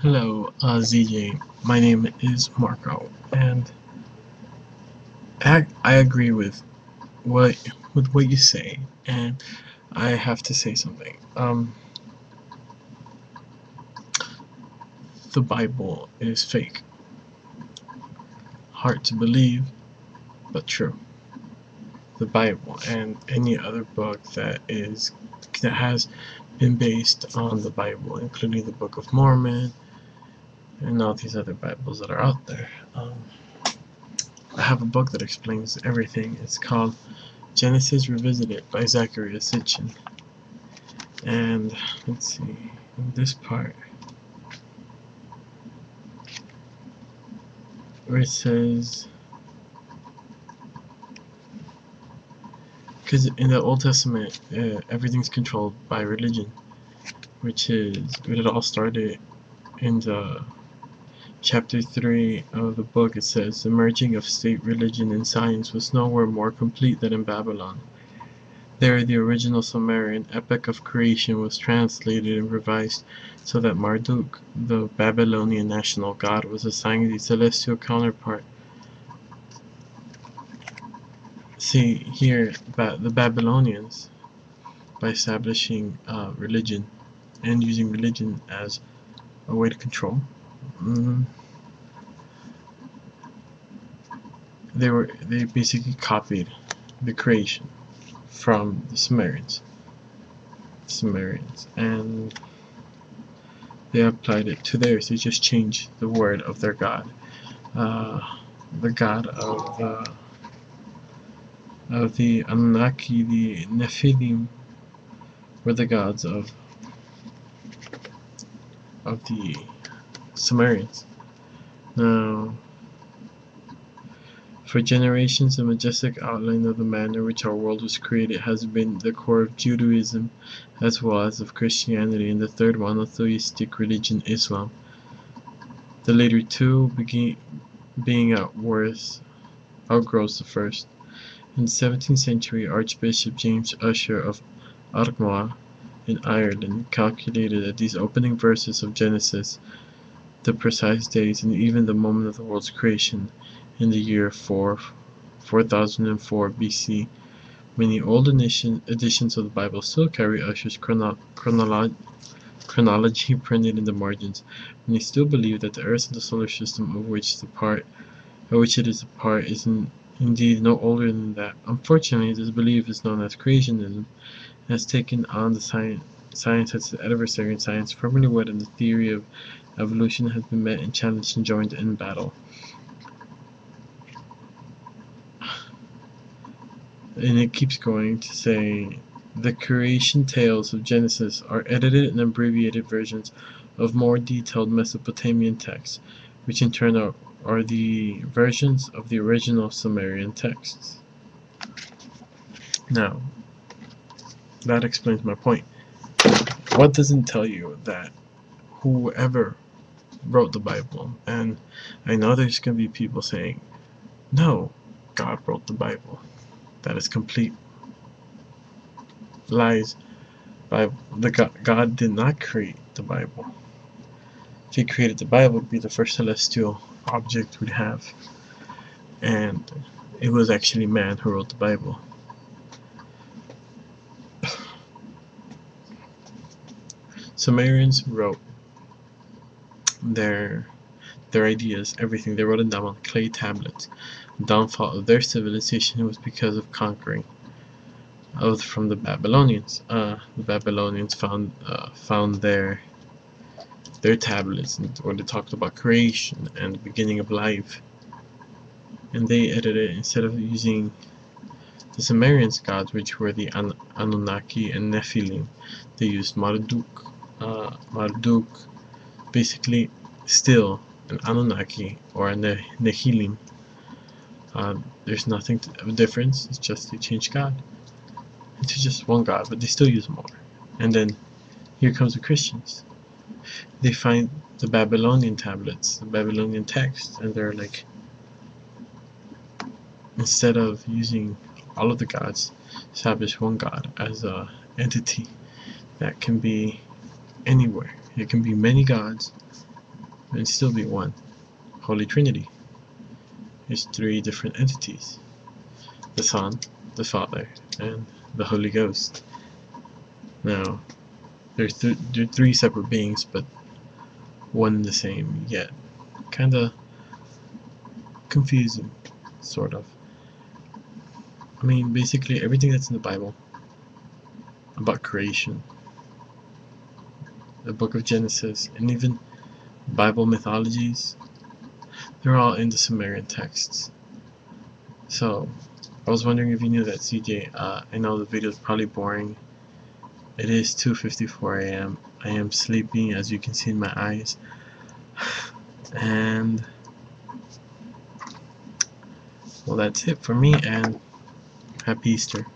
Hello, ZJ. My name is Marco, and I agree what with what you say, and I have to say something. The Bible is fake, hard to believe, but true. The Bible and any other book that has been based on the Bible, including the Book of Mormon and all these other Bibles that are out there. I have a book that explains everything. It's called Genesis Revisited by Zachariah Sitchin. And let's see, in this part where it says, because in the Old Testament, everything's controlled by religion, which is what it all started in the chapter 3 of the book. It says, the merging of state, religion, and science was nowhere more complete than in Babylon. There, the original Sumerian epic of creation was translated and revised so that Marduk, the Babylonian national god, was assigned a celestial counterpart. See, here, the Babylonians, by establishing religion and using religion as a way to control, they basically copied the creation from the Sumerians, and they applied it to theirs. They just changed the word of their god. The god of the Anunnaki, the Nephilim, were the gods of the Sumerians. Now, for generations, the majestic outline of the manner in which our world was created has been the core of Judaism as well as of Christianity and the third monotheistic religion, Islam. The later two being at worst outgrows the first. In the 17th century, Archbishop James Ussher of Armagh in Ireland calculated that these opening verses of Genesis, the precise days and even the moment of the world's creation, in the year 4004 BC. Many old editions of the Bible still carry Ussher's chronology printed in the margins. Many still believe that the Earth and the solar system of which it is a part is indeed no older than that. Unfortunately, this belief is known as creationism and has taken on the science as its adversary, and science firmly wed in the theory of evolution has been met and challenged and joined in battle. And it keeps going to say, the creation tales of Genesis are edited and abbreviated versions of more detailed Mesopotamian texts, which in turn are the versions of the original Sumerian texts. Now, that explains my point. What doesn't tell you that whoever wrote the Bible, and I know there's going to be people saying, no, God wrote the Bible. That is complete lies. God did not create the Bible. If he created the Bible, it would be the first celestial object we'd have. And it was actually man who wrote the Bible. Sumerians wrote their ideas, everything. They wrote it down on clay tablets. The downfall of their civilization was because of conquering from the Babylonians. The Babylonians found their tablets where they talked about creation and the beginning of life, and they edited it. Instead of using the Sumerians' gods, which were the Anunnaki and Nephilim, they used Marduk. Marduk, basically, still an Anunnaki or a Nehilim. There's nothing of a difference. It's just they changed God into just one God, but they still use more. And then here comes the Christians. They find the Babylonian tablets, the Babylonian texts, and they're like, instead of using all of the gods, establish one God as a entity that can be anywhere. It can be many gods and still be one. Holy Trinity. There's three different entities: the Son, the Father, and the Holy Ghost. Now, they're three separate beings, but one and the same, yet kinda confusing, sort of. I mean, basically everything that's in the Bible about creation, the book of Genesis, and even Bible mythologies, they're all in the Sumerian texts. So, I was wondering if you knew that, CJ. I know the video is probably boring. It is 2:54 a.m. I am sleepy, as you can see in my eyes. And, well, that's it for me, and happy Easter.